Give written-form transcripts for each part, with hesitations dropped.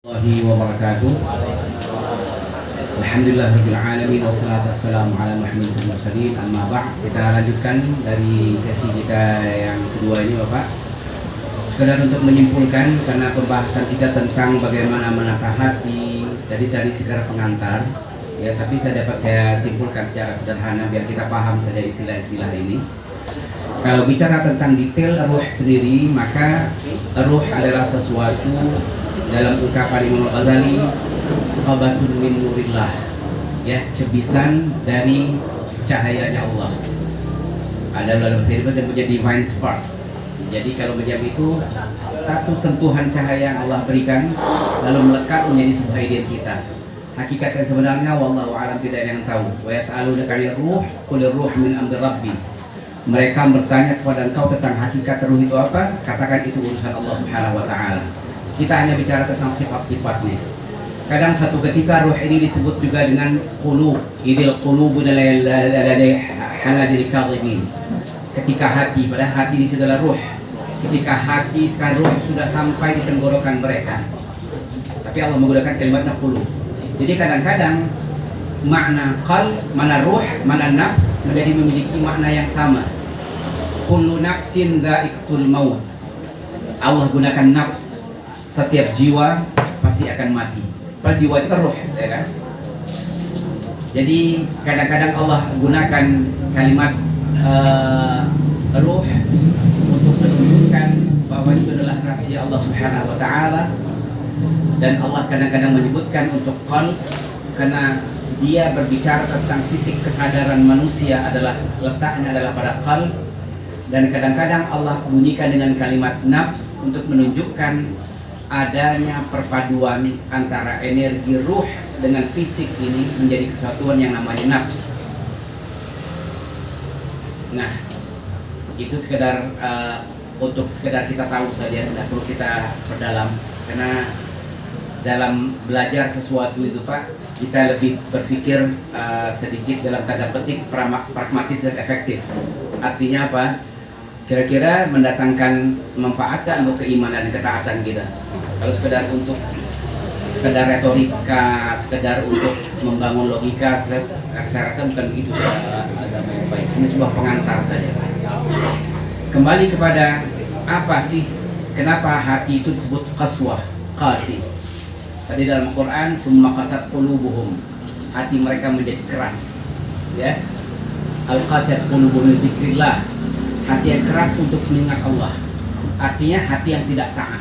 Warahmatullahi wabarakatuh. Alhamdulillahirabbil alamin wassalatu wassalamu ala muhammadin mursalin. Amma ba'd. Kita lanjutkan dari sesi kita yang kedua ini, Bapak. Sekedar untuk menyimpulkan, karena pembahasan kita tentang bagaimana menata hati tadi sekedar pengantar ya, tapi saya simpulkan secara sederhana biar kita paham saja istilah-istilah ini. Kalau bicara tentang detail ruh sendiri, maka ruh adalah sesuatu, dalam ungkapan Imam Ghazali, qabasun min nurillah, ya, cebisan dari cahayanya Allah. Ada dalam bahasa Inggris yang punya divine spark. Jadi kalau menjam itu satu sentuhan cahaya yang Allah berikan lalu melekat menjadi sebuah identitas. Hakikatnya sebenarnya wallahu a'lam, tidak ada yang tahu. Wa yas'alunaka 'anil ruh qul ruh min amri rabbi. Mereka bertanya kepada engkau tentang hakikat ruh itu apa? Katakan itu urusan Allah Subhanahu wa taala. Kita hanya bicara tentang sifat-sifatnya. Kadang satu ketika ruh ini disebut juga dengan qulub, idil qulubun ladai hanajil kadhimin. Ketika hati, padahal hati di situ adalah ruh. Ketika hati, ruh sudah sampai di tenggorokan mereka. Tapi Allah menggunakan kalimatnya qulub. Jadi kadang-kadang makna qalb, mana ruh, mana nafs menjadi memiliki makna yang sama. Kullu nafsin dha'iqatul maut. Allah gunakan nafs. Setiap jiwa pasti akan mati. Padahal jiwa itu kan ruh, ya kan? Jadi kadang-kadang Allah gunakan kalimat ruh untuk menunjukkan bahwa itu adalah rahasia Allah Subhanahu wa taala. Dan Allah kadang-kadang menyebutkan untuk qalb karena dia berbicara tentang titik kesadaran manusia adalah letaknya adalah pada qalb. Dan kadang-kadang Allah bunyikan dengan kalimat nafs untuk menunjukkan adanya perpaduan antara energi ruh dengan fisik ini menjadi kesatuan yang namanya nafs. Nah, itu sekedar untuk sekedar kita tahu saja, tidak perlu kita perdalam. Karena dalam belajar sesuatu itu, Pak, kita lebih berpikir sedikit dalam tanda petik pragmatis dan efektif. Artinya apa? Kira-kira mendatangkan manfaat atau keimanan dan ketaatan kita. Kalau sekedar untuk sekedar retorika, sekedar untuk membangun logika, saya rasa bukan begitu agama yang baik. Ini sebuah pengantar saja. Kembali kepada apa sih? Kenapa hati itu disebut qaswah, qasi? Tadi dalam Quran, "Tsumma qasat qulubuhum", hati mereka menjadi keras. Ya. Al-qasat qulubuhum li dzikrillah. Hati yang keras untuk mengingat Allah. Artinya hati yang tidak taat.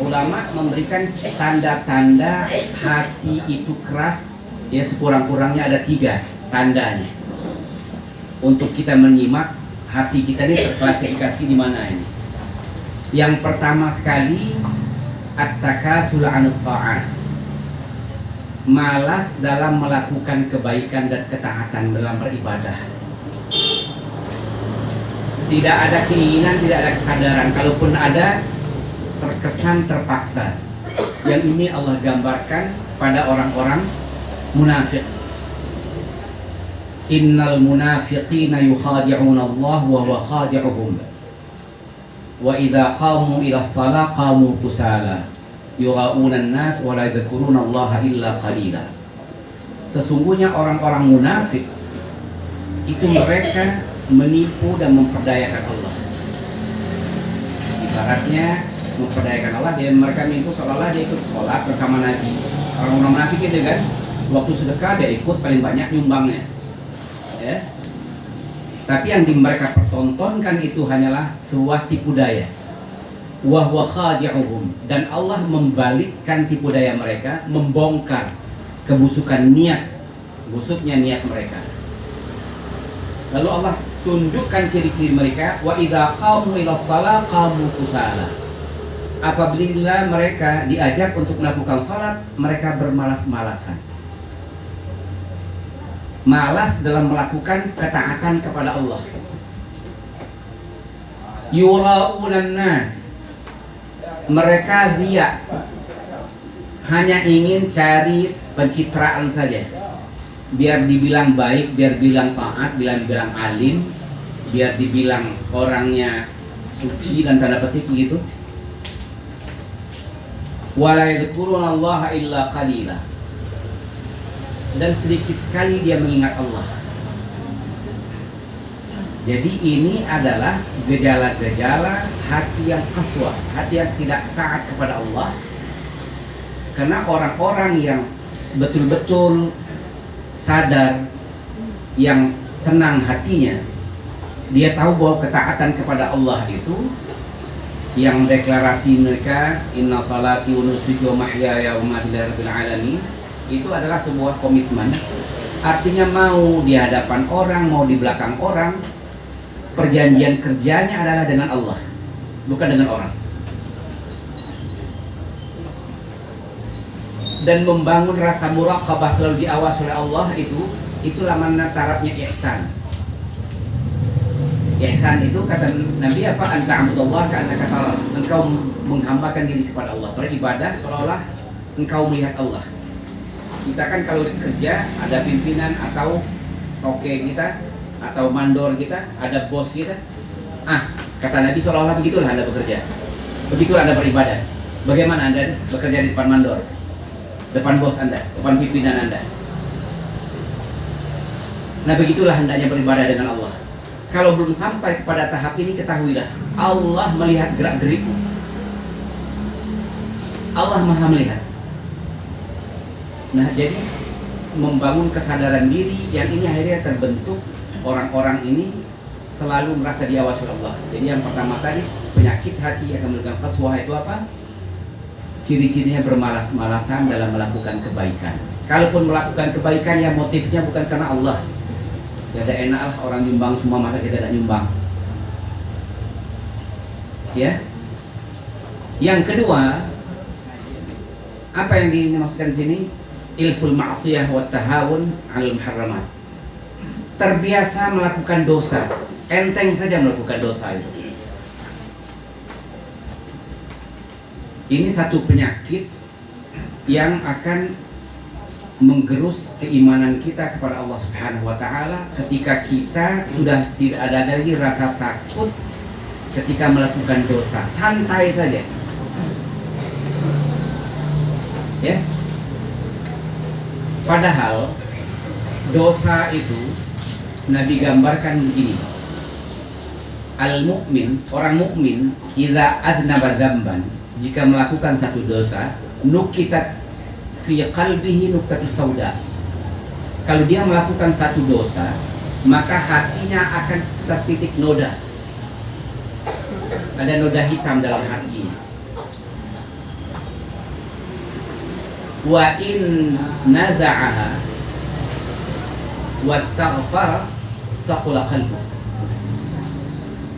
Ulama memberikan tanda-tanda hati itu keras, ya, sekurang-kurangnya ada 3 tandanya. Untuk kita menyimak hati kita ini terklasifikasi di mana ini. Yang pertama sekali, at-takasul 'anil ta'at. Malas dalam melakukan kebaikan dan ketaatan dalam beribadah. Tidak ada keinginan, tidak ada kesadaran. Kalaupun ada, terkesan terpaksa. Yang ini Allah gambarkan pada orang-orang munafik. Innal munafiqina yukhadi'una Allah wa huwa khadi'uhum. Wa idza qamu ila shalah qamu kusala. Yura'una an-nas wa la yadhkuruna Allah illa qalila. Sesungguhnya orang-orang munafik itu mereka menipu dan memperdayakan Allah. Ibaratnya memperdayakan Allah, dia mereka menipu seolah dia ikut sholat bersama Nabi. Orang-orang munafik itu kan, waktu sedekah dia ikut paling banyak nyumbangnya, ya. Tapi yang mereka pertontonkan itu hanyalah sebuah tipu daya. Wa huwa khadi'uhum, dan Allah membalikkan tipu daya mereka, membongkar kebusukan niat, busuknya niat mereka. Lalu Allah tunjukkan ciri-ciri mereka, wa idza qamu ila shalah qamu kusala. Apabila mereka diajak untuk melakukan salat, mereka bermalas-malasan. Malas dalam melakukan ketaatan kepada Allah. Yura'unan nas. Mereka riya. Hanya ingin cari pencitraan saja. Biar dibilang baik, biar bilang taat, biar dibilang alim, biar dibilang orangnya suci dan tanda petik begitu. wa la yadhkurunallaha illa qalila, dan sedikit sekali dia mengingat Allah. Jadi ini adalah gejala-gejala hati yang qaswah, hati yang tidak taat kepada Allah. Karena orang-orang yang betul-betul sadar, yang tenang hatinya, dia tahu bahwa ketaatan kepada Allah itu, yang deklarasi mereka inna salati wa nusuki wa mahyaya wa mamati lillahi rabbil alamin, itu adalah sebuah komitmen. Artinya mau di hadapan orang, mau di belakang orang, perjanjian kerjanya adalah dengan Allah, bukan dengan orang. Dan membangun rasa muraqabah selalu diawasi oleh Allah, itulah mana tarafnya ihsan. Ihsan itu kata Nabi apa? Anta'budallah ka'annaka tarahu. Engkau menghambakan diri kepada Allah, beribadah seolah-olah engkau melihat Allah. Kita kan kalau kerja ada pimpinan atau kita atau mandor kita, ada bos kita. Kata Nabi seolah-olah begitulah Anda bekerja, begitulah Anda beribadah. Bagaimana Anda bekerja di depan mandor, depan bos Anda, depan pimpinan Anda? Nah, begitulah hendaknya beribadah dengan Allah. Kalau belum sampai kepada tahap ini, ketahuilah Allah melihat gerak-gerikmu. Allah Maha melihat. Nah, jadi membangun kesadaran diri yang ini akhirnya terbentuk. Orang-orang ini selalu merasa diawasi oleh Allah. Jadi yang pertama tadi, penyakit hati yang menimbulkan qaswah itu apa? Ciri-cirinya bermalas-malasan dalam melakukan kebaikan. Kalaupun melakukan kebaikan, ya motifnya bukan karena Allah. Ya ada enak lah orang nyumbang semua, masa kita tidak nyumbang. Ya. Yang kedua, apa yang dimaksudkan di sini? Ilful ma'siyah wa tahawun 'alal muharramat. Terbiasa melakukan dosa, enteng saja melakukan dosa itu. Ini satu penyakit yang akan menggerus keimanan kita kepada Allah Subhanahu wa taala ketika kita sudah tidak ada lagi rasa takut ketika melakukan dosa, santai saja. Ya. Padahal dosa itu Nabi gambarkan begini. Al-mu'min, orang mukmin, idza adnaba dzamban, jika melakukan satu dosa, nukitat fi qalbihi nuqtatus sauda. Kalau dia melakukan satu dosa, maka hatinya akan tertitik noda. Ada noda hitam dalam hatinya. Wa in naza'aha wastaghfara saqula qalbu.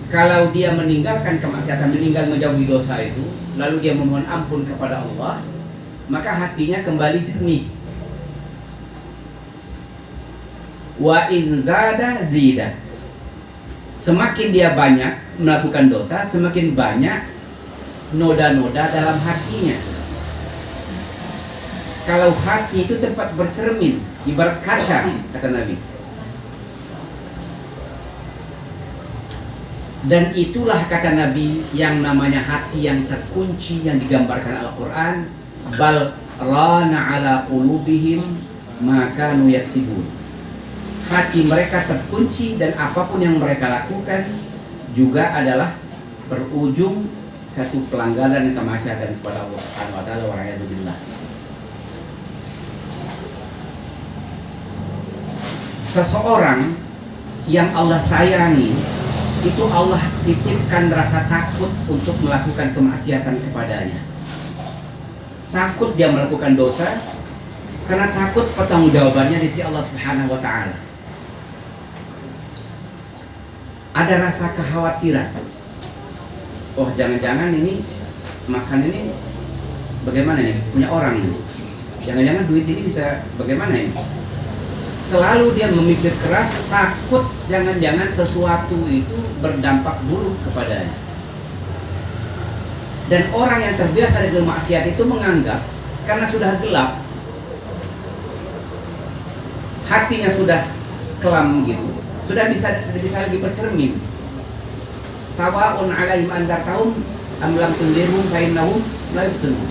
Kalau dia meninggalkan kemaksiatan, menjauhi dosa itu, lalu dia memohon ampun kepada Allah, maka hatinya kembali jernih. Wa in zada zida. Semakin dia banyak melakukan dosa, semakin banyak noda-noda dalam hatinya. Kalau hati itu tempat bercermin, ibarat kaca, kata Nabi. Dan itulah kata Nabi yang namanya hati yang terkunci, yang digambarkan Al-Quran. Bal rana ala qulubihim ma kanu yaksibun. Hati mereka terkunci dan apapun yang mereka lakukan juga adalah berujung satu pelanggaran dan kemaksiatan kepada Allah Subhanahu wa taala. Waliyadzubillah. Seseorang yang Allah sayangi, itu Allah titipkan rasa takut untuk melakukan kemaksiatan kepadanya. Takut dia melakukan dosa karena takut pertanggungjawabannya di sisi Allah Subhanahu wa taala. Ada rasa kekhawatiran. Oh, jangan-jangan ini makan ini bagaimana ini? Punya orang ini. Jangan-jangan duit ini bisa bagaimana ini? Selalu dia memikir keras, takut jangan-jangan sesuatu itu berdampak buruk kepadanya. Dan orang yang terbiasa dengan maksiat itu menganggap karena sudah gelap, hatinya sudah kelam gitu, sudah bisa lagi bercermin. Sawa'un 'alaihim andartahum am lam tundirhum fa innahum la yubsirun.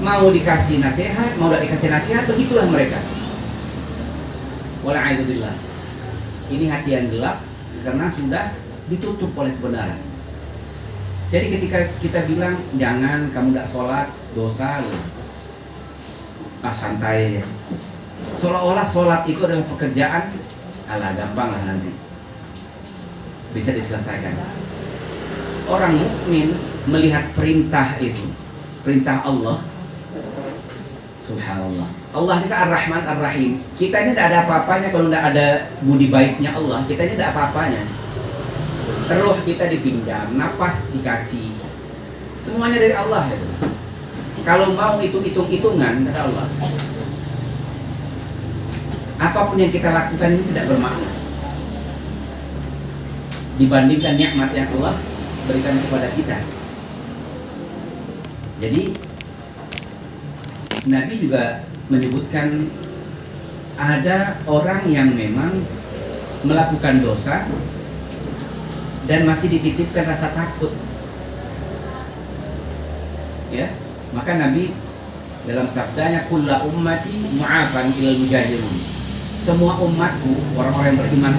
Mau dikasih nasihat, mau tidak dikasih nasihat, begitulah mereka. Wala'aidzubillah. Ini hati yang gelap karena sudah ditutup oleh kebenaran. Jadi ketika kita bilang jangan, kamu tidak sholat, dosa loh. Santai aja. Seolah-olah sholat itu adalah pekerjaan, alah gampang lah nanti, bisa diselesaikan. Orang mukmin melihat perintah itu, perintah Allah, subhanallah. Allah itu Ar-Rahman Ar-Rahim. Kita ini tidak ada apa-apanya kalau tidak ada budi baiknya Allah. Kita ini tidak apa-apanya. Ruh kita dipinjam, napas dikasih, semuanya dari Allah itu. Kalau mau hitung-hitungan, kata Allah, apapun yang kita lakukan ini tidak bermakna dibandingkan nikmat yang Allah berikan kepada kita. Jadi Nabi juga menyebutkan ada orang yang memang melakukan dosa dan masih dititipkan rasa takut, ya. Maka Nabi dalam sabdanya, kullu ummati mu'afan ilal mujahirun. Semua umatku, orang-orang yang beriman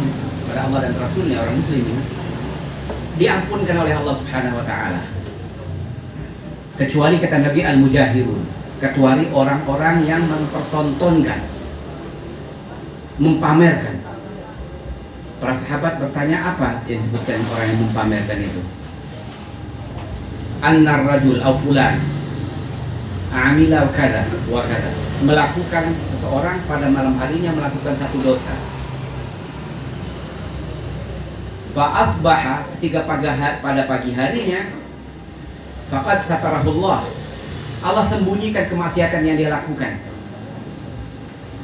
pada Allah dan Rasulnya, orang muslimin, diampunkan oleh Allah Subhanahu wa ta'ala, kecuali kata Nabi al-mujahirun, kecuali orang-orang yang mempertontonkan, mempamerkan. Para sahabat bertanya, apa yang disebutkan orang yang mempamerkan itu? Annar rajul aw fulan amila kada wa kada, melakukan seseorang pada malam harinya melakukan satu dosa. Fa asbaha, ketika pada pagi harinya, faqad satarahullah, Allah sembunyikan kemaksiatan yang dia lakukan.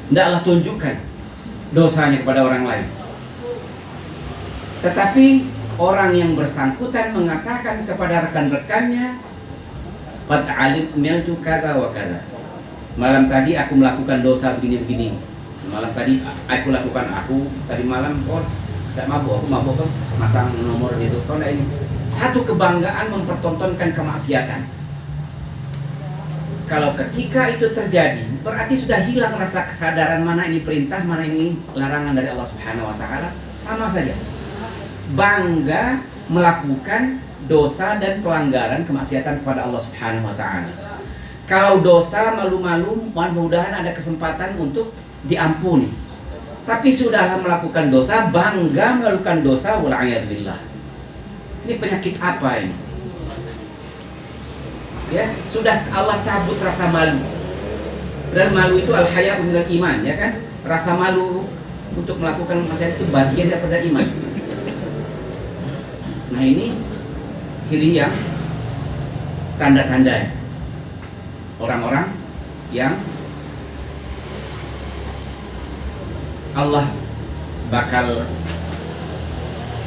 Tidaklah tunjukkan dosanya kepada orang lain. Tetapi orang yang bersangkutan mengatakan kepada rekan-rekannya, qad alimtu kadza wa kadza. Malam tadi aku melakukan dosa begini-begini. Malam tadi aku tadi malam tidak mabuk, aku mabuk kan, masang nomor itu. Kalau ini satu kebanggaan mempertontonkan kemaksiatan. Kalau ketika itu terjadi, berarti sudah hilang rasa kesadaran mana ini perintah, mana ini larangan dari Allah Subhanahu wa ta'ala. Sama saja, bangga melakukan dosa dan pelanggaran kemaksiatan kepada Allah Subhanahu wa ta'ala. Kalau dosa malu-malu, mudah-mudahan ada kesempatan untuk diampuni. Tapi sudahlah melakukan dosa, bangga melakukan dosa, wal'iyadzubillah. Ini penyakit apa ini? Ya, sudah Allah cabut rasa malu. Dan malu itu al-haya'u minal iman, ya kan? Rasa malu untuk melakukan maksiat itu bagian daripada iman. Nah, ini ciri yang tanda-tanda orang-orang yang Allah bakal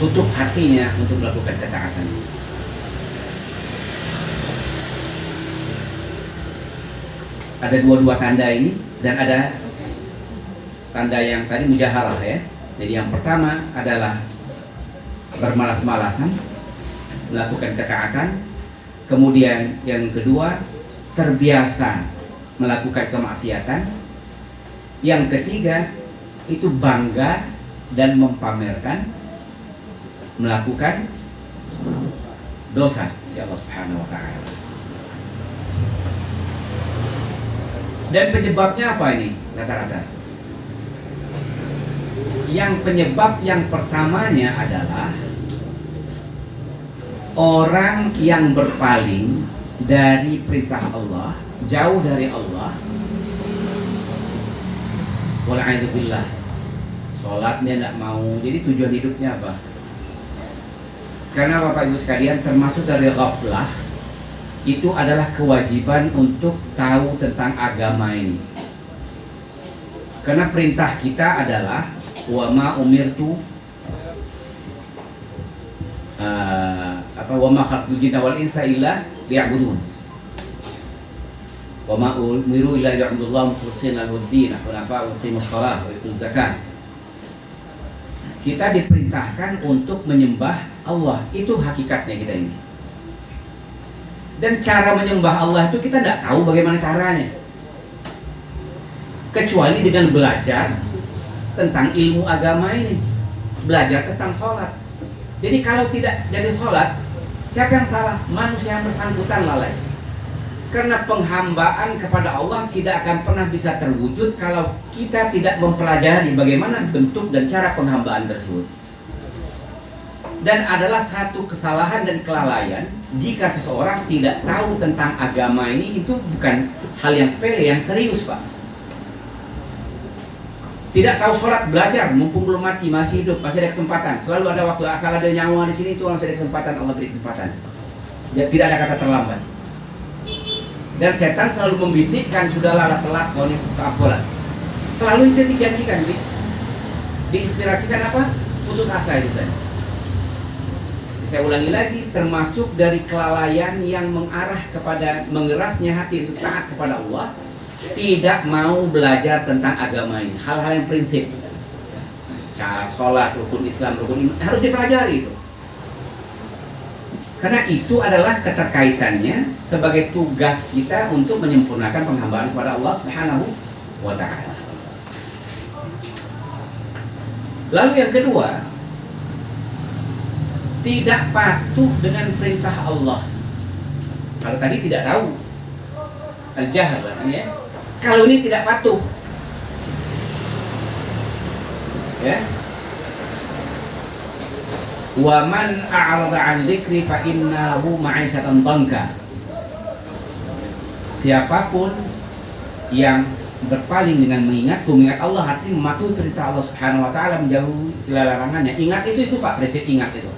tutup hatinya untuk melakukan ketaatan. Ada dua tanda ini, dan ada tanda yang tadi mujaharah, ya. Jadi yang pertama adalah bermalas-malasan melakukan ketaatan. Kemudian yang kedua, terbiasa melakukan kemaksiatan. Yang ketiga, itu bangga dan mempamerkan melakukan dosa si Allah Subhanahu wa ta'ala. Dan penyebabnya apa ini rata-rata? Yang penyebab yang pertamanya adalah orang yang berpaling dari perintah Allah, jauh dari Allah. Wal'aidzubillah, sholatnya tidak mau. Jadi tujuan hidupnya apa? Karena Bapak Ibu sekalian, termasuk dari ghaflah itu adalah kewajiban untuk tahu tentang agama ini. Karena perintah kita adalah wa ma umirtu wa ma khalaqtul jinna wal insa illa liya'budun. Wa ma umiru illa liya'budullaha mukhlishina lahu-d-din hunafa wa yuqimus shalah wa yutuz zakah. Kita diperintahkan untuk menyembah Allah, itu hakikatnya kita ini. Dan cara menyembah Allah itu kita tidak tahu bagaimana caranya, kecuali dengan belajar tentang ilmu agama ini, belajar tentang sholat. Jadi kalau tidak jadi sholat, siapa yang salah? Manusia yang bersangkutan lalai. Karena penghambaan kepada Allah tidak akan pernah bisa terwujud kalau kita tidak mempelajari bagaimana bentuk dan cara penghambaan tersebut. Dan adalah satu kesalahan dan kelalaian jika seseorang tidak tahu tentang agama ini. Itu bukan hal yang sepele, yang serius, Pak. Tidak tahu sholat, belajar, mumpung belum mati, masih hidup, masih ada kesempatan. Selalu ada waktu, asal ada nyawa di sini itu masih ada kesempatan, Allah beri kesempatan. Ya, tidak ada kata terlambat. Dan setan selalu membisikkan, sudahlah telat, kau ini keapolan. Selalu itu dijanjikan, diinspirasikan apa? Putus asa itu tadi. Saya ulangi lagi, termasuk dari kelalaian yang mengarah kepada mengerasnya hati untuk taat kepada Allah, tidak mau belajar tentang agama ini, hal-hal yang prinsip, cara sholat, rukun Islam, rukun iman, harus dipelajari itu. Karena itu adalah keterkaitannya sebagai tugas kita untuk menyempurnakan penghambaan kepada Allah Subhanahu wa Ta'ala. Lalu yang kedua, tidak patuh dengan perintah Allah. Kalau tadi tidak tahu, al-jahal ya. Kalau ini tidak patuh, ya. Wa man a'rada 'an dzikri fa inna lahu ma'isyatan dhanka. Siapapun yang berpaling dengan mengingatku, mengingat Allah, artinya mematuhi perintah Allah Subhanahu wa Ta'ala, menjauhi segala larangannya. Ingat itu Pak, prinsip ingat itu.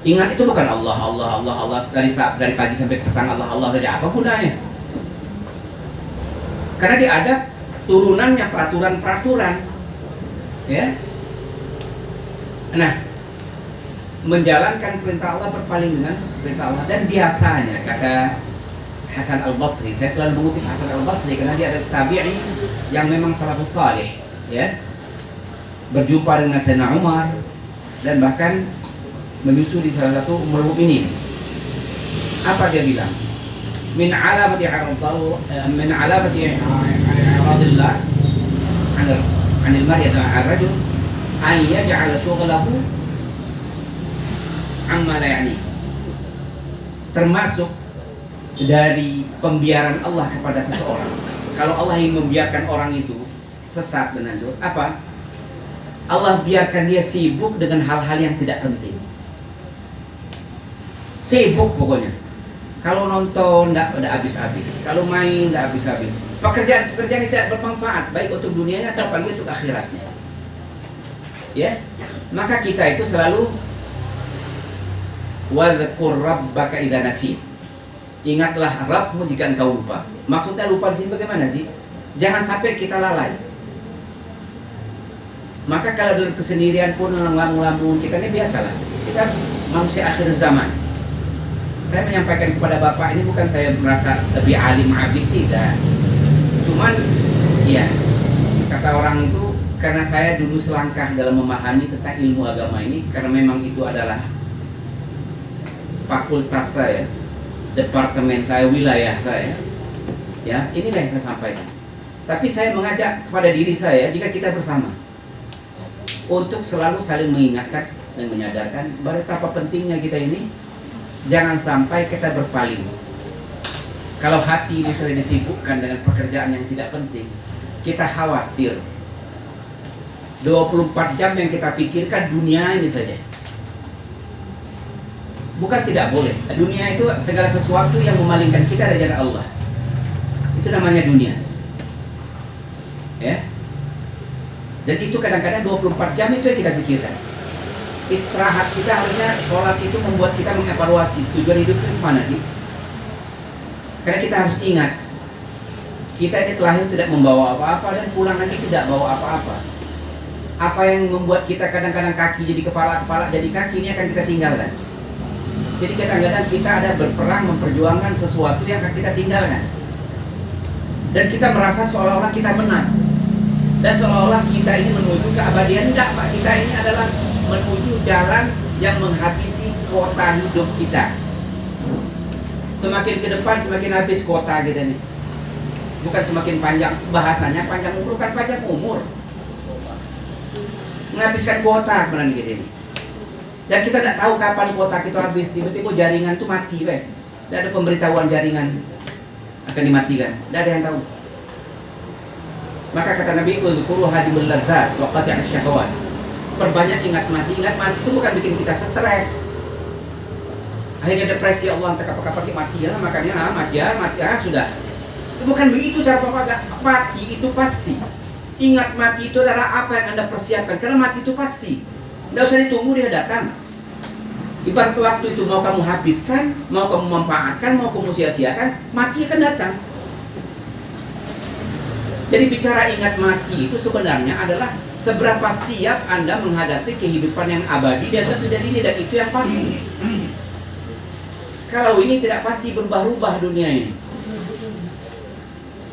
Ingat itu bukan Allah dari pagi sampai petang Allah saja. Apa gunanya? Karena dia ada turunannya peraturan-peraturan, ya. Nah, menjalankan perintah Allah, berpaling dengan perintah Allah. Dan biasanya kata Hasan Al-Basri, saya selalu mengutip Hasan Al-Basri karena dia ada tabi'i yang memang salafus salih, ya. Berjumpa dengan Sayyidina Umar dan bahkan menyusuri salah satu ummul mukminin. Apa dia bilang? Min alamati aradillah anil mar'i ar-rajul an yaj'ala syughlahu amma la ya'ni. Termasuk dari pembiaran Allah kepada seseorang. Kalau Allah ingin membiarkan orang itu sesat dan hancur, apa? Allah biarkan dia sibuk dengan hal-hal yang tidak penting. Sibuk pokoknya. Kalau nonton tidak ada habis-habis, kalau main tidak habis-habis. Pekerjaan yang tidak bermanfaat baik untuk dunianya atau apalagi untuk akhiratnya. Ya, maka kita itu selalu wadhkur rabbaka idza nasit. Ingatlah Rabbmu jika engkau lupa. Maksudnya lupa di sini bagaimana sih? Jangan sampai kita lalai. Maka kalau dalam kesendirian pun ngelamun kita ini biasalah. Kita manusia akhir zaman. Saya menyampaikan kepada Bapak ini bukan saya merasa lebih alim abid, tidak. Cuman ya, kata orang itu, karena saya dulu selangkah dalam memahami tentang ilmu agama ini, karena memang itu adalah fakultas saya, departemen saya, wilayah saya. Ya, inilah yang saya sampaikan. Tapi saya mengajak kepada diri saya, jika kita bersama, untuk selalu saling mengingatkan dan menyadarkan betapa pentingnya kita ini. Jangan sampai kita berpaling. Kalau hati ini sudah disibukkan dengan pekerjaan yang tidak penting, kita khawatir 24 jam yang kita pikirkan dunia ini saja. Bukan tidak boleh. Dunia itu segala sesuatu yang memalingkan kita dari jalan Allah. Itu namanya dunia. Ya. Dan itu kadang-kadang 24 jam itu yang kita pikirkan. Istirahat kita harusnya, sholat itu membuat kita mengevaluasi tujuan hidup itu mana sih? Karena kita harus ingat, kita ini terlahir tidak membawa apa-apa dan pulang nanti tidak bawa apa-apa. Apa yang membuat kita kadang-kadang kaki jadi kepala, kepala jadi kaki, ini akan kita tinggalkan. Jadi kadang-kadang kita ada berperang memperjuangkan sesuatu yang akan kita tinggalkan. Dan kita merasa seolah-olah kita menang. Dan seolah-olah kita ini menuju keabadian. Tidak Pak, kita ini adalah menuju jalan yang menghabisi kuota hidup kita. Semakin ke depan semakin habis kuota kita nih. Bukan semakin panjang, bahasanya panjang umur kan panjang umur. Menghabiskan kuota benar kita ini. Dan kita tidak tahu kapan kuota kita habis. Tiba-tiba jaringan itu mati, tidak ada pemberitahuan jaringan akan dimatikan. Tidak ada yang tahu. Maka kata Nabi, "Udzkuru hadimul ladzat wa qati'asy syahawat." Perbanyak ingat mati. Ingat mati itu bukan bikin kita stres. Akhirnya depresi, Allah entah kapan mati ya, makanya mati ya sudah. Bukan begitu cara Bapak. Mati itu pasti. Ingat mati itu adalah apa yang Anda persiapkan. Karena mati itu pasti. Tidak usah ditunggu, dia datang. Ibarat waktu itu mau kamu habiskan, mau kamu manfaatkan, mau kamu sia-siakan, mati akan datang. Jadi bicara ingat mati itu sebenarnya adalah seberapa siap Anda menghadapi kehidupan yang abadi dan lebih dari ini, dan itu yang pasti. Kalau ini tidak pasti, berubah-ubah dunia ini.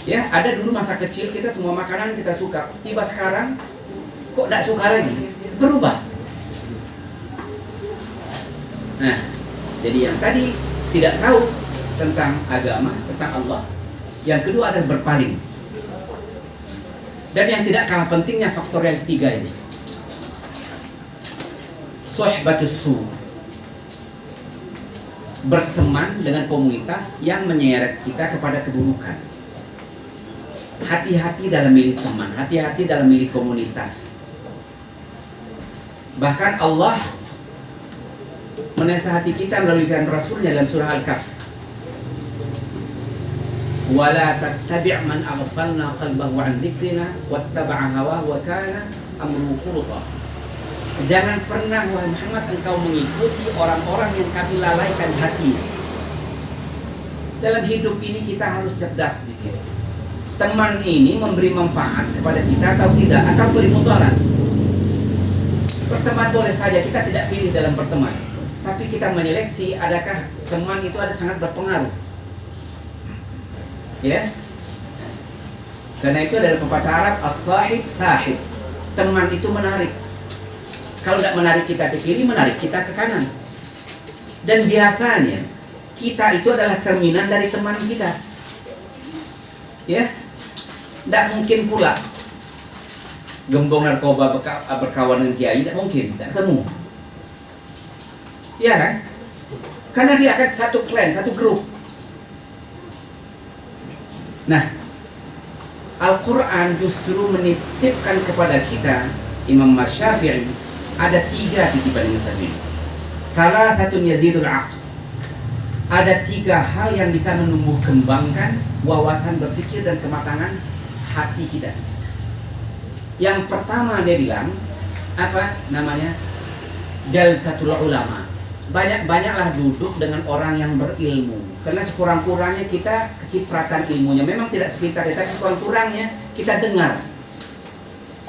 Ya, ada dulu masa kecil kita semua makanan kita suka. Tiba sekarang kok tidak suka lagi. Berubah. Nah, jadi yang tadi tidak tahu tentang agama, tentang Allah. Yang kedua adalah berpaling. Dan yang tidak kalah pentingnya faktor yang ketiga ini. Sohbatus su. Berteman dengan komunitas yang menyeret kita kepada keburukan. Hati-hati dalam milih teman, hati-hati dalam milih komunitas. Bahkan Allah menasihati kita melalui Rasulnya dalam surah Al-Kahf. Wala tattabi' man aghfalna qalbahu 'an dzikrina wattaba'a hawahu wa kana amruhu furta. Jangan pernah wahai Muhammad engkau mengikuti orang-orang yang kami lalaikan hatinya. Dalam hidup ini kita harus cerdas sedikit. Teman ini memberi manfaat kepada kita atau tidak, atau beri mudarat. Berteman boleh saja, kita tidak pilih dalam berteman, tapi kita menyeleksi adakah teman itu ada sangat berpengaruh. Ya. Karena itu ada pepatah Arab, as-sahib sahib. Teman itu menarik. Kalau tidak menarik kita ke kiri, menarik kita ke kanan. Dan biasanya kita itu adalah cerminan dari teman kita. Ya. Tidak mungkin pula gembong narkoba berkawan dengan kiai, tidak mungkin, tidak ketemu. Iya kan? Karena dia akan satu klan, satu grup. Nah, Al-Quran justru menitipkan kepada kita, Imam Syafi'i, ada 3 titipan yang ini. Salah satu yazidul aql. Ada 3 hal yang bisa menumbuh kembangkan wawasan berpikir dan kematangan hati kita. Yang pertama dia bilang, apa namanya? Jalsatul ulama. Banyak-banyaklah duduk dengan orang yang berilmu. Karena sekurang-kurangnya kita kecipratan ilmunya. Memang tidak sepintar dia, tapi sekurang-kurangnya kita dengar.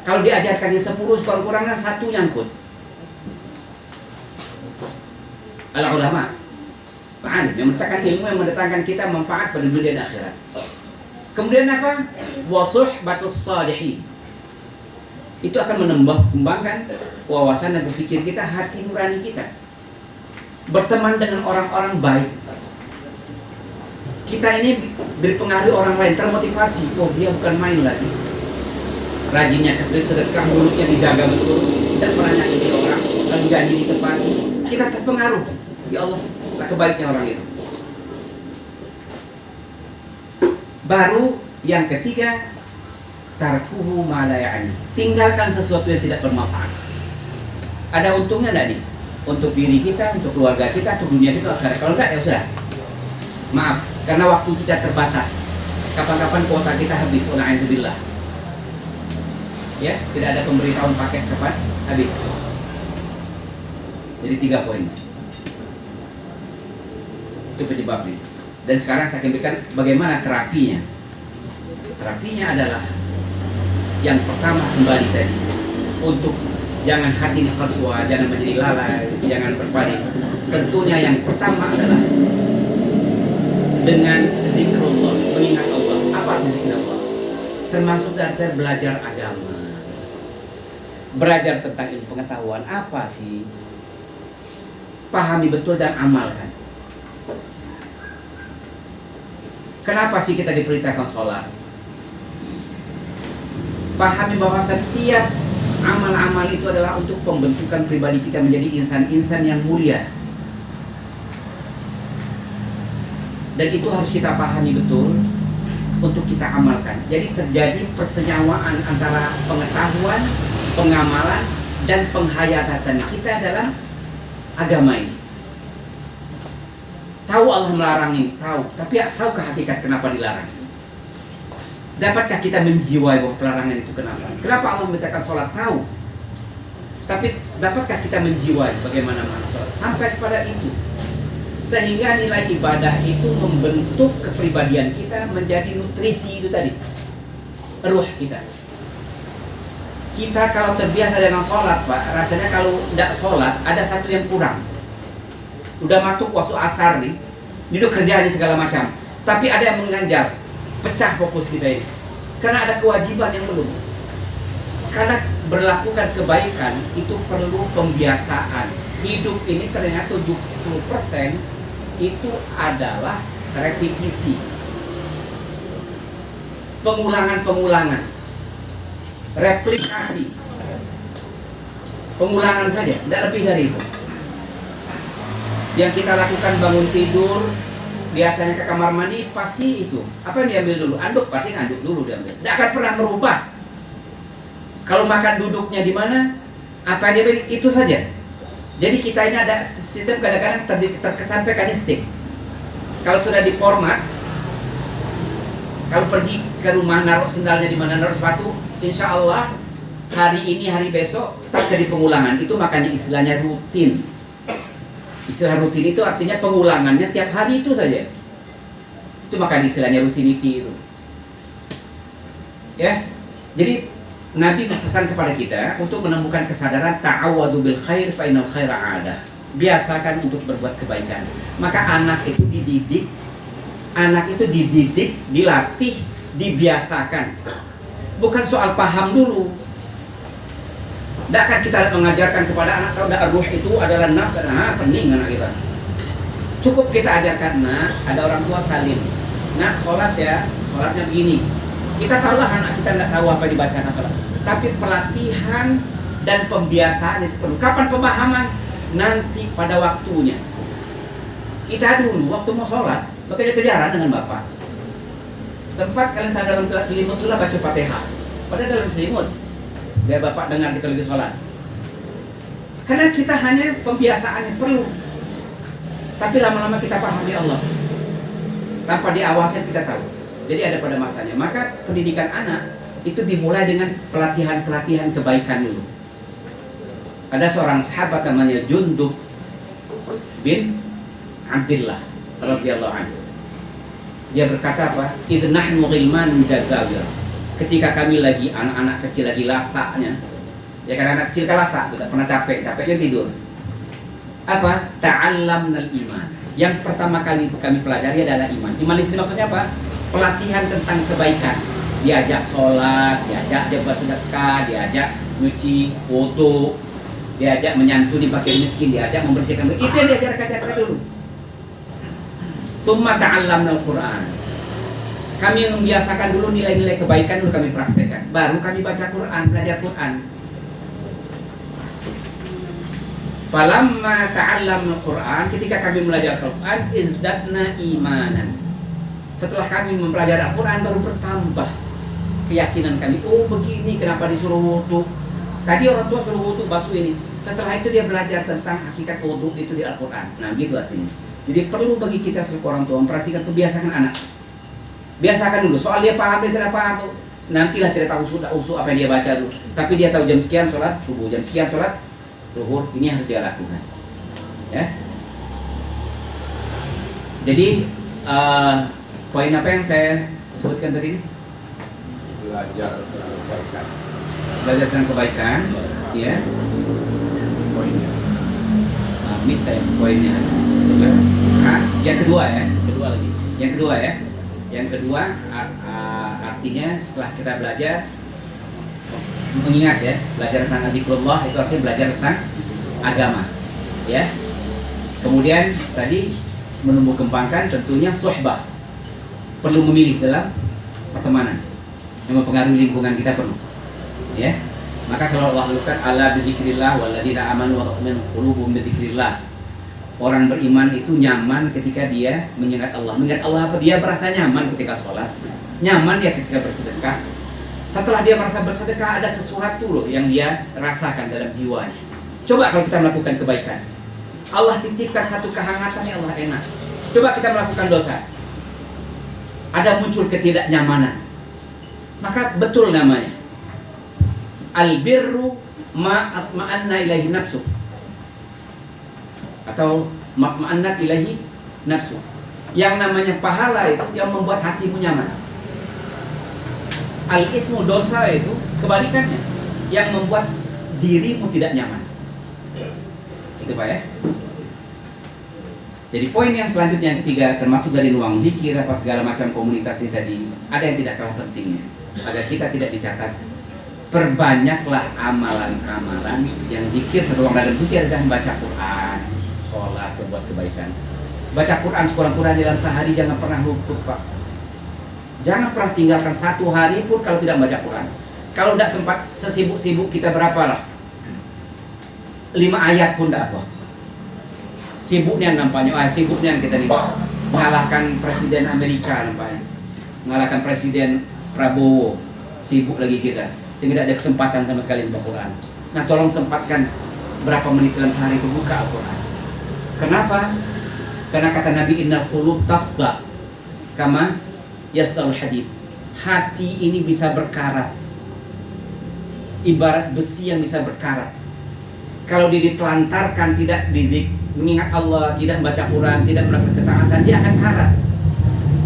Kalau diajarkannya 10, sekurang-kurangnya 1 nyangkut. Al-ulama, yang mendatangkan ilmu yang mendatangkan kita manfaat pada dunia dan akhirat. Kemudian apa? Wasuhbatus salihin. Itu akan menambahkan wawasan dan berpikir kita, hati nurani kita. Berteman dengan orang-orang baik. Kita ini berpengaruh orang lain, termotivasi. Oh, dia bukan main lagi. Rajinnya sedekah, mulutnya dijaga betul, tidak pernah nyakiti orang, lalu janji ditepati. Kita terpengaruh. Ya Allah, kebaiknya orang itu. Baru yang ketiga, tarkuhu ma la ya'ni. Tinggalkan sesuatu yang tidak bermanfaat. Ada untungnya enggak nih? Untuk diri kita, untuk keluarga kita, untuk dunia kita, akhirat. Kalau enggak ya sudah. Maaf, karena waktu kita terbatas. Kapan-kapan kuota kita habis, na'udzubillah. Ya, tidak ada pemberitahuan paket kapan habis. Jadi 3 poin. Itu penyebabnya. Dan sekarang saya akan berikan bagaimana terapinya. Terapinya adalah yang pertama kembali tadi, untuk jangan hati qaswa, jangan menjadi lalai, jangan berpaling. Tentunya yang pertama adalah dengan zikrullah, mengingat Allah. Apa zikir Allah? Termasuk dari belajar agama, belajar tentang ilmu pengetahuan. Apa sih? Pahami betul dan amalkan. Kenapa sih kita diperintahkan sholat? Pahami bahwa setiap amal-amal itu adalah untuk pembentukan pribadi kita menjadi insan-insan yang mulia. Dan itu harus kita pahami betul untuk kita amalkan. Jadi terjadi persenyawaan antara pengetahuan, pengamalan, dan penghayatan kita dalam agama ini. Tahu Allah melarang ini, tahu. Tapi tahukah hakikat kenapa dilarang? Dapatkah kita menjiwai bahwa pelarangan itu kenapa? Kenapa Allah memerintahkan sholat? Tahu. Tapi dapatkah kita menjiwai bagaimana makna sholat? Sampai kepada itu. Sehingga nilai ibadah itu membentuk kepribadian kita menjadi nutrisi itu tadi. Ruh kita. Kita kalau terbiasa dengan sholat, Pak, rasanya kalau tidak sholat ada satu yang kurang. Udah masuk waktu asar nih, duduk kerja di segala macam, tapi ada yang mengganjal, pecah fokus kita ini. Karena ada kewajiban yang belum. Karena berlakukan kebaikan itu perlu pembiasaan. Hidup ini ternyata 70% itu adalah repetisi, pengulangan-pengulangan, replikasi, pengulangan saja, tidak lebih dari itu. Yang kita lakukan bangun tidur, biasanya ke kamar mandi, pasti itu. Apa yang diambil dulu? Anduk, pasti nganduk dulu diambil. Tidak akan pernah merubah. Kalau makan duduknya di mana, apa yang diambil itu saja. Jadi kita ini ada sistem kadang-kadang terkesan mekanistik. Kalau sudah diformat, kalau pergi ke rumah naruh sendalnya di mana, naruh sepatu, insya Allah hari ini hari besok tetap jadi pengulangan. Itu makanya istilahnya rutin. Istilah rutin itu artinya pengulangannya tiap hari itu saja. Itu makanya istilahnya rutinity itu. Ya, jadi Nabi pesan kepada kita untuk menemukan kesadaran ta'awwadu bil khair fa innal khaira 'adah. Biasakan untuk berbuat kebaikan. Maka anak itu dididik, dilatih, dibiasakan. Bukan soal paham dulu. Tidak akan kita mengajarkan kepada anak tahu dak ruh itu adalah nafs, pening anak kita. Cukup kita ajarkan, ada orang tua salim. Sholat ya, sholatnya begini. Kita tahulah anak kita tidak tahu apa dibaca sholat. Tapi pelatihan dan pembiasaan itu perlu. Kapan pemahaman? Nanti pada waktunya. Kita dulu waktu mau sholat, kejar-kejaran dengan bapak. Sempat kalian sadar dalam kelas selimut itulah baca Fatihah. Padahal dalam selimut. Biar bapak dengar kita lagi sholat. Karena kita hanya pembiasaannya perlu. Tapi lama-lama kita pahami Allah. Tanpa diawasi kita tahu. Jadi ada pada masanya. Maka pendidikan anak itu dimulai dengan pelatihan-pelatihan kebaikan dulu. Ada seorang sahabat namanya Jundub bin Abdillah radhiyallahu anhu. Dia berkata apa? Idh nahnu ghilman jazawir. Ketika kami lagi anak-anak kecil lagi lasaknya, ya kan anak kecil kan lasak, tidak pernah capeknya tidur. Apa? Ta'allamnal iman. Yang pertama kali kami pelajari adalah iman. Iman di sini maksudnya apa? Pelatihan tentang kebaikan. Diajak sholat, diajak dia bersedekah, diajak nyuci, foto, diajak menyantuni fakir miskin, diajak membersihkan. Itu yang diajarkan dulu. Summa ta'allamnal Qur'an. Kami membiasakan dulu nilai-nilai kebaikan, dulu kami praktekkan. Baru kami baca Quran, belajar Quran. Falamma ta'allamna Quran, ketika kami belajar Quran, izdadna imanan. Setelah kami mempelajari Al-Quran, baru bertambah keyakinan kami. Oh begini, kenapa disuruh wudu? Tadi orang tua suruh wudu, basuh ini. Setelah itu dia belajar tentang hakikat wudu itu di Al-Quran. Nah gitu artinya. Jadi perlu bagi kita sebagai orang tua memperhatikan kebiasaan anak. Biasakan dulu, soal dia paham, dia tidak paham, nantilah cerita usul apa yang dia baca dulu. Tapi dia tahu jam sekian sholat subuh, jam sekian sholat zuhur, ini harus dia lakukan. Ya. Jadi poin apa yang saya sebutkan tadi? Belajar tentang kebaikan. Belajar tentang kebaikan, ya. Poinnya. Miss saya poinnya. Yang kedua ya, kedua lagi. Yang kedua artinya setelah kita belajar mengingat ya, belajar tentang zikrullah itu artinya belajar tentang agama, ya. Kemudian tadi menumbuh kembangkan tentunya suhbah. perlu memilih dalam pertemanan yang mempengaruhi lingkungan kita perlu, ya. Maka kalau Allah lukan ala bidzikrillah walladzina amanu wa tatma'innu qulubuhum bidzikrillah. Orang beriman itu nyaman ketika dia mengingat Allah. Mengingat Allah apa? Dia merasa nyaman ketika sholat, nyaman dia ketika bersedekah. Setelah dia merasa bersedekah, ada sesuatu loh yang dia rasakan dalam jiwanya. Coba kalau kita melakukan kebaikan, Allah titipkan satu kehangatan yang Allah enak. Coba kita melakukan dosa, ada muncul ketidaknyamanan. Maka betul namanya albirru ma'anna ilaihi nafsu, atau ma'annat ilaihi nafsu. Yang namanya pahala itu yang membuat hatimu nyaman. Al-ismu, dosa, itu kebalikannya, yang membuat dirimu tidak nyaman. Itu Pak ya. Jadi poin yang selanjutnya, yang ketiga, termasuk dari ruang zikir apa segala macam komunitas ini tadi, ada yang tidak kalah pentingnya agar kita tidak dicatat. Perbanyaklah amalan-amalan yang zikir. Terruang dalam zikir dan baca Quran, sholat, berbuat kebaikan. Baca Quran sekurang-kurangnya dalam sehari jangan pernah luput Pak. Jangan pernah tinggalkan satu hari pun kalau tidak baca Quran. Kalau tidak sempat, sesibuk-sibuk kita berapalah, 5 ayat pun tidak apa. Sibuknya nampaknya, sibuknya kita nih mengalahkan Presiden Amerika nampaknya, mengalahkan Presiden Prabowo, sibuk lagi kita, sehingga tidak ada kesempatan sama sekali membaca Quran. Nah tolong sempatkan berapa menit dalam sehari itu buka Al-Quran. Kenapa? Karena kata Nabi, innal qulub tasda kama yasdal hadid. Hati ini bisa berkarat, ibarat besi yang bisa berkarat. Kalau dia ditelantarkan, tidak mengingat Allah, tidak membaca Quran, tidak melakukan ketaatan, dia akan karat.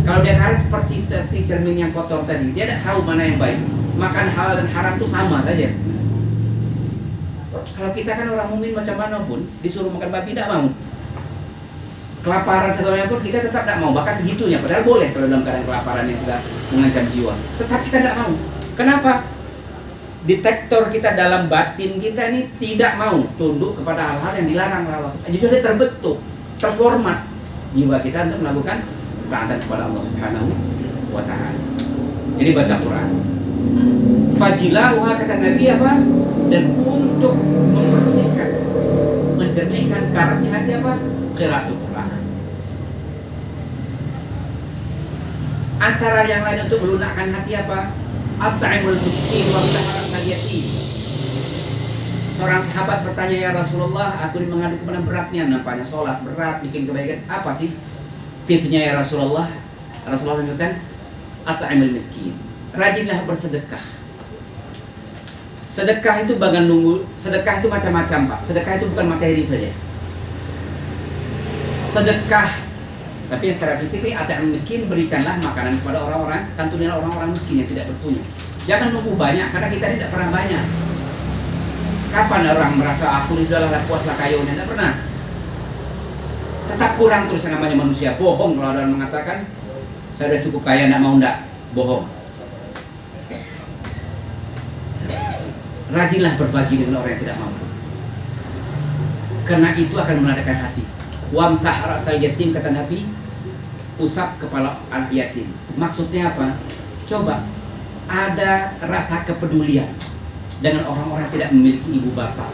Kalau dia karat seperti cermin yang kotor tadi, dia tidak tahu mana yang baik. Makan halal dan haram itu sama saja. Kalau kita kan orang mukmin macam mana pun, disuruh makan babi tidak mau. Kelaparan segalanya pun kita tetap tidak mau, bahkan segitunya. Padahal boleh kalau dalam keadaan kelaparan yang sudah mengancam jiwa, tetap kita tidak mau. Kenapa? Detektor kita dalam batin kita ini tidak mau tunduk kepada hal-hal yang dilarang oleh Allah. Jadi dia terbentuk, terformat jiwa kita untuk melakukan taatan kepada Allah Subhanahu wa Ta'ala. Jadi baca Quran. Fajilaha, kata Nabi apa? Dan untuk membersihkan, menjernihkan karatnya hati apa? Qiraatul Quran. Antara yang lain untuk melunakkan hati apa? At-ta'imul miskin wa sa'arat al-yatim. Seorang sahabat bertanya, ya Rasulullah, aku ini mengadu kepada beratnya, nampaknya sholat berat, bikin kebaikan, apa sih tipnya ya Rasulullah? Rasulullah menyebutkan at-ta'imul miskin, rajinlah bersedekah. Sedekah itu bagan nunggu, sedekah itu macam-macam Pak. Sedekah itu bukan materi saja. Sedekah, tapi yang secara fisik ini at-ta'imul miskin, berikanlah makanan kepada orang-orang, santunilah orang-orang miskin yang tidak berpunya. Jangan nunggu banyak, karena kita tidak pernah banyak. Kapan orang merasa aku ini sudahlah puaslah kayunya? Tidak pernah. Tetap kurang terus yang namanya manusia. Bohong kalau ada orang mengatakan saya sudah cukup kaya, tidak mau, tidak. Bohong. Rajinlah berbagi dengan orang yang tidak mampu, karena itu akan menandakan hati. Wamsah ra'sal yatim, kata Nabi, usap kepala anak yatim. Maksudnya apa? Coba ada rasa kepedulian dengan orang-orang tidak memiliki ibu bapak,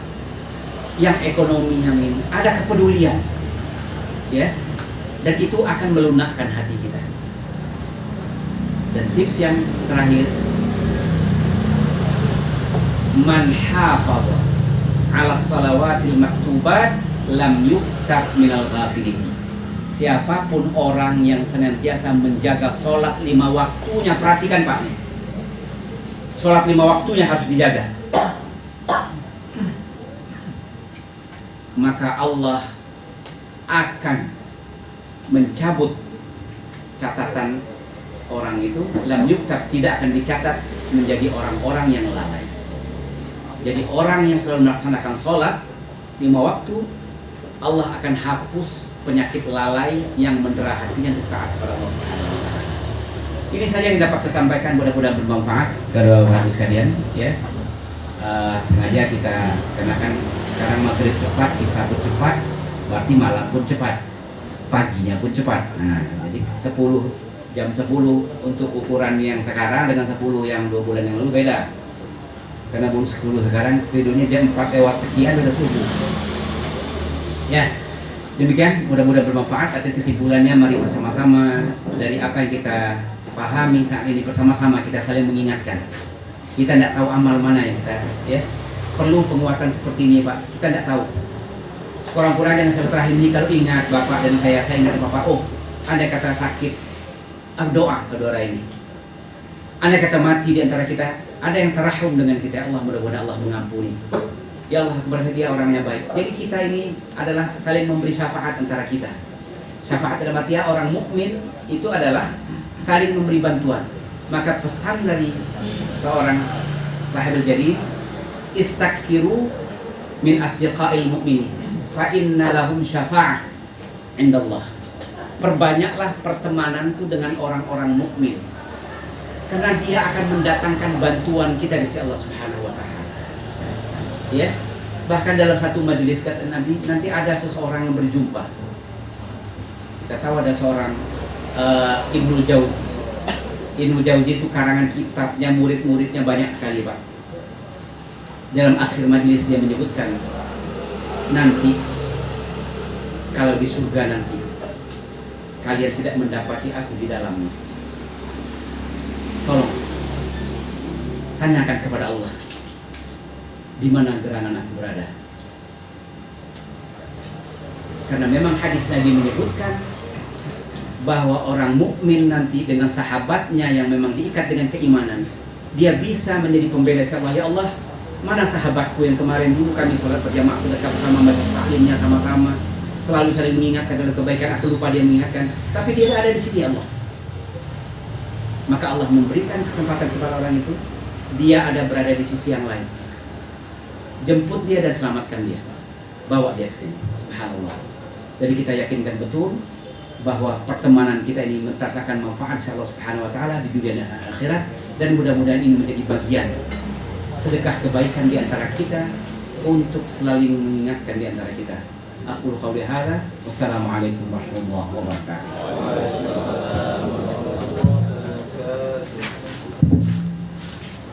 yang ekonominya minim, ada kepedulian, ya, dan itu akan melunakkan hati kita. Dan tips yang terakhir, man hafaza 'ala salawatil maktubat lam yuktab minal ghafilin. Siapapun orang yang senantiasa menjaga sholat 5 waktunya, perhatikan Pak nih, sholat 5 waktunya harus dijaga, maka Allah akan mencabut catatan orang itu. Lam yuktab, tidak akan dicatat menjadi orang-orang yang lalai. Jadi orang yang selalu melaksanakan sholat 5 waktu, Allah akan hapus penyakit lalai yang mendera hatinya untuk taat kepada Allah Subhanahu wa Ta'ala. Ini saja yang dapat saya sampaikan, mudah-mudahan bermanfaat kepada Bapak sekalian, ya. Sengaja kita kenakan sekarang maghrib cepat, isya pun cepat, berarti malam pun cepat, paginya pun cepat. Nah, jadi 10 Jam 10 untuk ukuran yang sekarang dengan 10 yang 2 bulan yang lalu beda. Karena 10 sekarang tidurnya jam 4 lewat sekian udah subuh. Ya, demikian mudah-mudahan bermanfaat. Akhir kesimpulannya mari bersama-sama dari apa yang kita pahami saat ini bersama-sama kita saling mengingatkan. Kita tidak tahu amal mana yang kita perlu penguatan seperti ini Pak. Kita tidak tahu. Kurang-kurang yang saya terakhir ini kalau ingat Bapak dan saya ingat Bapak. Oh, andai kata sakit, doa saudara ini. Andai kata mati di antara kita, ada yang terahum dengan kita. Allah mudah-mudahan Allah mengampuni. Ya Allah, berarti dia orangnya baik. Jadi kita ini adalah saling memberi syafaat antara kita. Syafaat dalam arti orang mukmin itu adalah saling memberi bantuan. Maka pesan dari seorang sahabat jadi, istakfiru min asdiqail mu'minin fa inna lahum syafa'ah indallah. Perbanyaklah pertemananku dengan orang-orang mukmin, karena dia akan mendatangkan bantuan kita di sisi Allah Subhanahu wa taala. Ya. Bahkan dalam satu majelis kata Nabi, nanti ada seseorang yang berjumpa. Kita tahu ada seorang Ibnu Jauzi. Ibnu Jauzi itu karangan kitabnya, murid-muridnya banyak sekali Pak. Dalam akhir majelis dia menyebutkan, nanti kalau di surga nanti kalian tidak mendapati aku di dalamnya. Tolong tanyakan kepada Allah, di mana gerangan aku berada. Karena memang hadis Nabi menyebutkan bahwa orang mukmin nanti dengan sahabatnya yang memang diikat dengan keimanan, dia bisa menjadi pembeda. Ya Allah, mana sahabatku yang kemarin dulu kami sholat berjamaah sedekah bersama, majlis taklimnya sama-sama, selalu saling mengingatkan dalam kebaikan, aku lupa dia mengingatkan, tapi dia ada di sini Allah. Maka Allah memberikan kesempatan kepada orang itu, dia ada berada di sisi yang lain. Jemput dia dan selamatkan dia, bawa dia ke sini. Subhanallah. Jadi kita yakinkan betul bahwa pertemanan kita ini mendatangkan manfaat insya Allah Subhanahu wa taala di dunia dan akhirat, dan mudah-mudahan ini menjadi bagian sedekah kebaikan di antara kita untuk selalu mengingatkan di antara kita. Aku qauli hadza, wassalamualaikum warahmatullahi wabarakatuh.